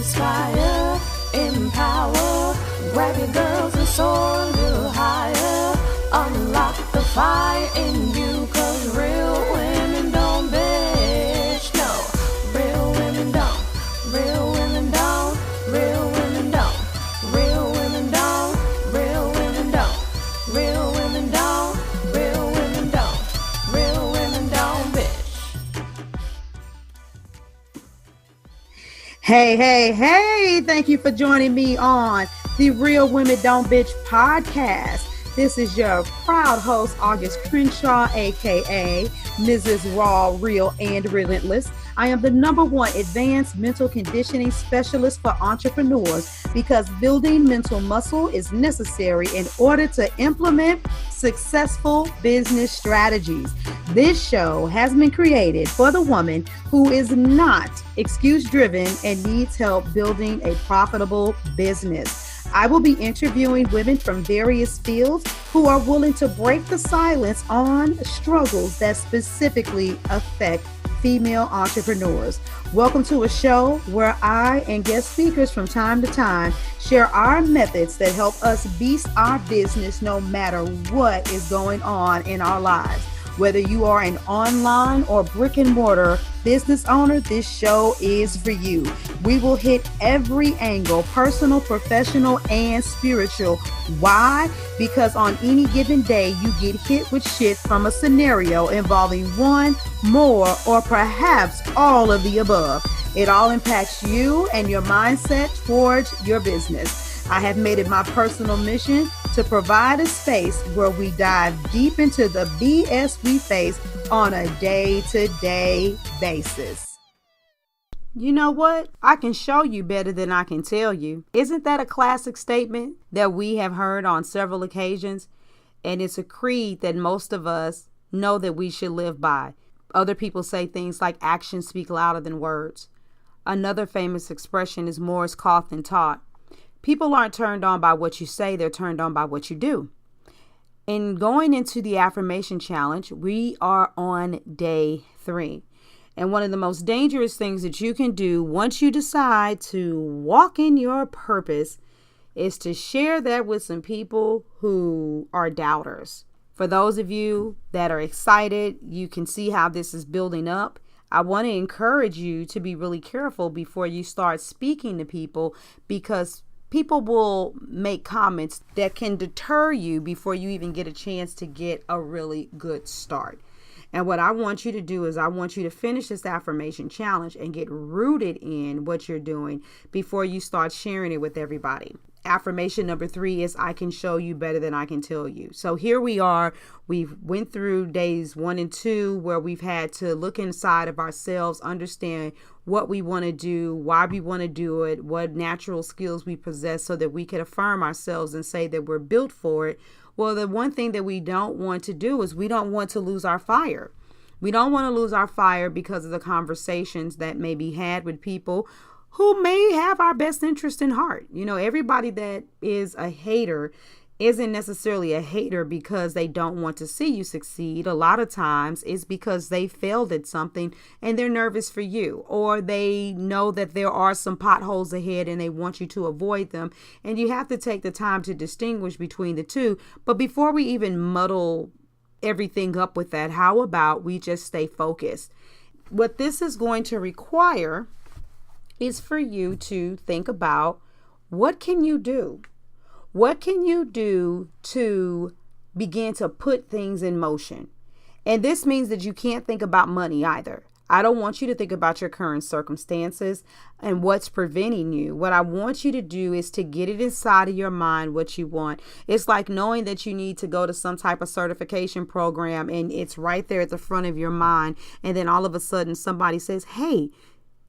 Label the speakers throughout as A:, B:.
A: inspire, empower, grab your girls and soar a little higher. Unlock the fire in you, cause real women don't bitch, no. Real women don't, real women don't, real women don't, real women don't, real women don't, real women don't, real women don't, real women don't bitch.
B: Hey, thank you for joining me on the Real Women Don't Bitch podcast. This is your proud host, August Crenshaw, aka Mrs. Raw, Real, and Relentless. I am the #1 advanced mental conditioning specialist for entrepreneurs because building mental muscle is necessary in order to implement successful business strategies. This show has been created for the woman who is not excuse-driven and needs help building a profitable business. I will be interviewing women from various fields who are willing to break the silence on struggles that specifically affect female entrepreneurs. Welcome to a show where I and guest speakers from time to time share our methods that help us beast our business no matter what is going on in our lives. Whether you are an online or brick and mortar business owner, this show is for you. We will hit every angle, personal, professional, and spiritual. Why? Because on any given day, you get hit with shit from a scenario involving one, more, or perhaps all of the above. It all impacts you and your mindset towards your business. I have made it my personal mission to provide a space where we dive deep into the BS we face on a day-to-day basis. You know what? I can show you better than I can tell you. Isn't that a classic statement that we have heard on several occasions? And it's a creed that most of us know that we should live by. Other people say things like actions speak louder than words. Another famous expression is more is caught than taught. People aren't turned on by what you say, they're turned on by what you do. In going into the affirmation challenge, we are on day 3. And one of the most dangerous things that you can do once you decide to walk in your purpose is to share that with some people who are doubters. For those of you that are excited, you can see how this is building up. I want to encourage you to be really careful before you start speaking to people, because people will make comments that can deter you before you even get a chance to get a really good start. And what I want you to do is I want you to finish this affirmation challenge and get rooted in what you're doing before you start sharing it with everybody. Affirmation number 3 is I can show you better than I can tell you. So here we are. We've went through days 1 and 2 where we've had to look inside of ourselves, understand what we want to do, why we want to do it, what natural skills we possess so that we can affirm ourselves and say that we're built for it. Well, the one thing that we don't want to do is we don't want to lose our fire. We don't want to lose our fire because of the conversations that may be had with people who may have our best interest in heart. You know, everybody that is a hater isn't necessarily a hater because they don't want to see you succeed. A lot of times it's because they failed at something and they're nervous for you, or they know that there are some potholes ahead and they want you to avoid them. And you have to take the time to distinguish between the two. But before we even muddle everything up with that, how about we just stay focused? What this is going to require is for you to think about, what can you do? What can you do to begin to put things in motion? And this means that you can't think about money either. I don't want you to think about your current circumstances and what's preventing you. What I want you to do is to get it inside of your mind what you want. It's like knowing that you need to go to some type of certification program and it's right there at the front of your mind. And then all of a sudden somebody says, hey,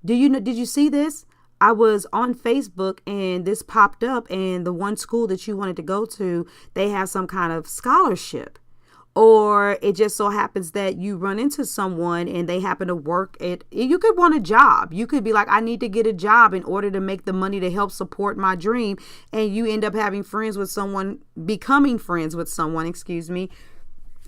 B: did you see this? I was on Facebook and this popped up, and the one school that you wanted to go to, they have some kind of scholarship. Or it just so happens that you run into someone and they happen to work at, you could want a job. You could be like, I need to get a job in order to make the money to help support my dream. And you end up having friends with someone, becoming friends with someone,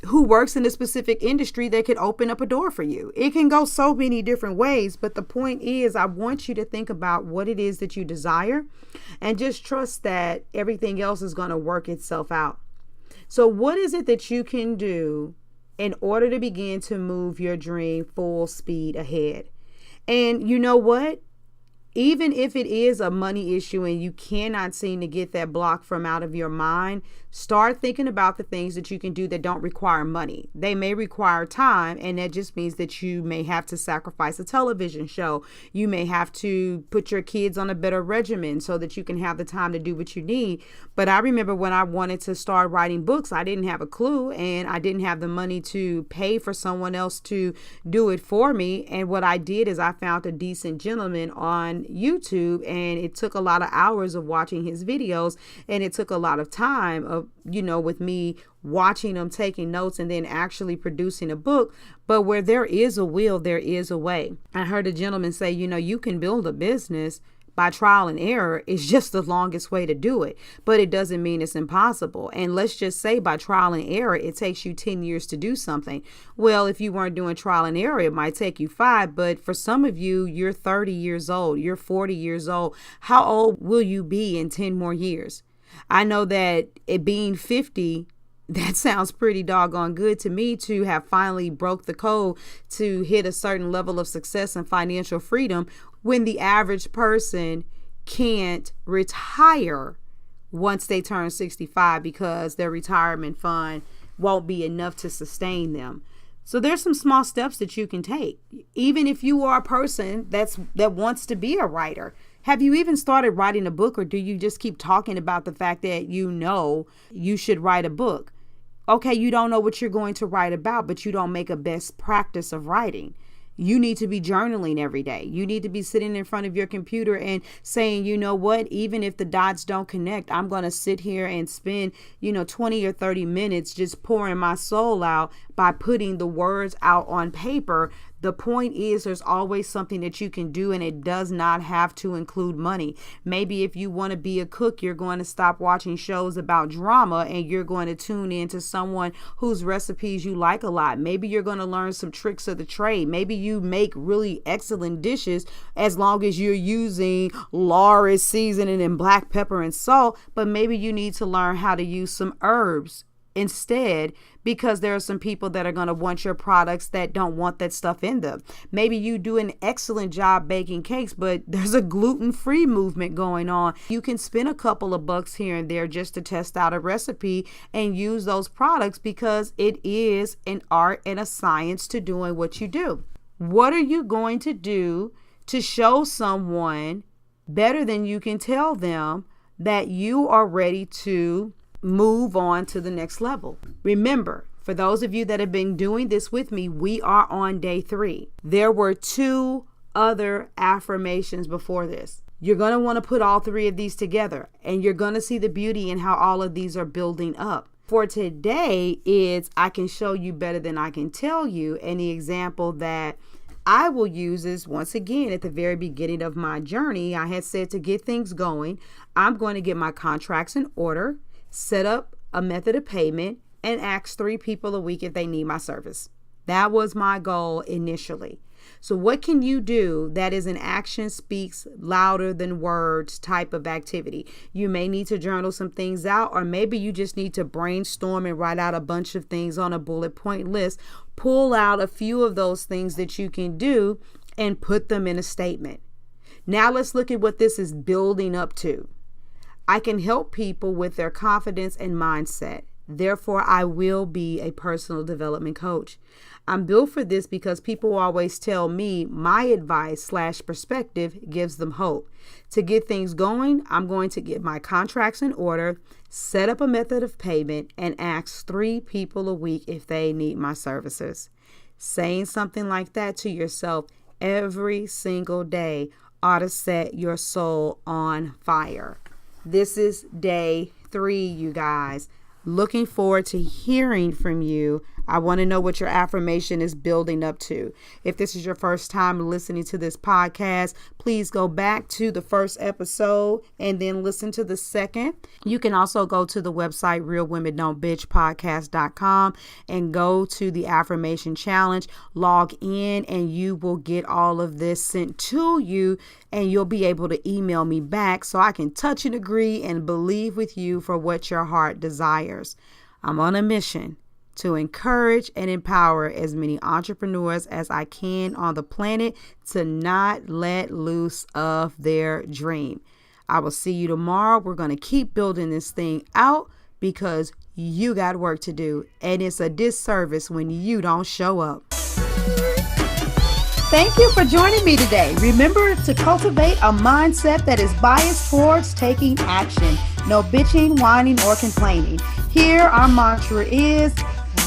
B: who works in a specific industry that could open up a door for you. It can go so many different ways, but the point is, I want you to think about what it is that you desire and just trust that everything else is going to work itself out. So what is it that you can do in order to begin to move your dream full speed ahead? And you know what? Even if it is a money issue and you cannot seem to get that block from out of your mind, start thinking about the things that you can do that don't require money. They may require time, and that just means that you may have to sacrifice a television show. You may have to put your kids on a better regimen so that you can have the time to do what you need. But I remember when I wanted to start writing books, I didn't have a clue, and I didn't have the money to pay for someone else to do it for me. And what I did is I found a decent gentleman on YouTube, and it took a lot of hours of watching his videos, and it took a lot of time of, with me watching them, taking notes, and then actually producing a book. But where there is a will, there is a way. I heard a gentleman say, you can build a business by trial and error. Is just the longest way to do it, but it doesn't mean it's impossible. And let's just say by trial and error, it takes you 10 years to do something. Well, if you weren't doing trial and error, it might take you 5, but for some of you, you're 30 years old, you're 40 years old. How old will you be in 10 more years? I know that it being 50, that sounds pretty doggone good to me, to have finally broke the code to hit a certain level of success and financial freedom, when the average person can't retire once they turn 65 because their retirement fund won't be enough to sustain them. So there's some small steps that you can take. Even if you are a person that wants to be a writer. Have you even started writing a book, or do you just keep talking about the fact that you should write a book? Okay, you don't know what you're going to write about, but you don't make a best practice of writing. You need to be journaling every day. You need to be sitting in front of your computer and saying, you know what, even if the dots don't connect, I'm going to sit here and spend, 20 or 30 minutes just pouring my soul out by putting the words out on paper. The point is, there's always something that you can do, and it does not have to include money. Maybe if you want to be a cook, you're going to stop watching shows about drama and you're going to tune in to someone whose recipes you like a lot. Maybe you're going to learn some tricks of the trade. Maybe you make really excellent dishes as long as you're using Laura's seasoning and black pepper and salt, but maybe you need to learn how to use some herbs instead, because there are some people that are going to want your products that don't want that stuff in them. Maybe you do an excellent job baking cakes, but there's a gluten-free movement going on. You can spend a couple of bucks here and there just to test out a recipe and use those products, because it is an art and a science to doing what you do. What are you going to do to show someone better than you can tell them that you are ready to move on to the next level? Remember, for those of you that have been doing this with me, we are on day 3. There were 2 other affirmations before this. You're going to want to put all 3 of these together, and you're going to see the beauty in how all of these are building up. For today, it's I can show you better than I can tell you. And the example that I will use is, once again, at the very beginning of my journey, I had said to get things going, I'm going to get my contracts in order, set up a method of payment, and ask 3 people a week if they need my service. That was my goal initially. So what can you do that is an action speaks louder than words type of activity? You may need to journal some things out, or maybe you just need to brainstorm and write out a bunch of things on a bullet point list. Pull out a few of those things that you can do and put them in a statement. Now let's look at what this is building up to. I can help people with their confidence and mindset. Therefore, I will be a personal development coach. I'm built for this because people always tell me my advice / perspective gives them hope. To get things going, I'm going to get my contracts in order, set up a method of payment, and ask 3 people a week if they need my services. Saying something like that to yourself every single day ought to set your soul on fire. This is day 3, you guys. Looking forward to hearing from you. I want to know what your affirmation is building up to. If this is your first time listening to this podcast, please go back to the first episode and then listen to the second. You can also go to the website realwomendon'tbitchpodcast.com and go to the affirmation challenge, log in, and you will get all of this sent to you, and you'll be able to email me back so I can touch and agree and believe with you for what your heart desires. I'm on a mission to encourage and empower as many entrepreneurs as I can on the planet to not let loose of their dream. I will see you tomorrow. We're going to keep building this thing out because you got work to do, and it's a disservice when you don't show up. Thank you for joining me today. Remember to cultivate a mindset that is biased towards taking action. No bitching, whining, or complaining. Here, our mantra is,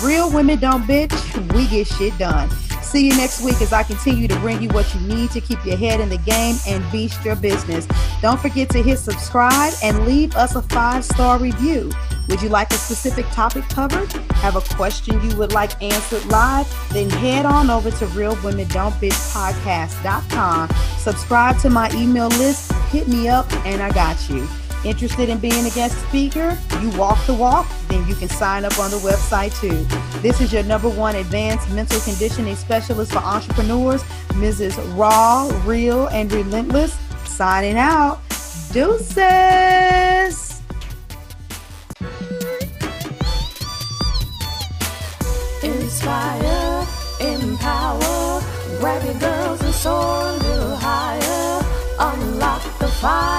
B: real women don't bitch, we get shit done. See you next week as I continue to bring you what you need to keep your head in the game and beast your business. Don't forget to hit subscribe and leave us a 5-star review. Would you like a specific topic covered? Have a question you would like answered live? Then head on over to realwomendon'tbitchpodcast.com. Subscribe to my email list, hit me up, and I got you. Interested in being a guest speaker? You walk the walk? Then you can sign up on the website too. This is your #1 advanced mental conditioning specialist for entrepreneurs, Mrs. Raw, Real, and Relentless. Signing out. Deuces.
A: Inspire, empower, grab your girls and soar a little higher. Unlock the fire.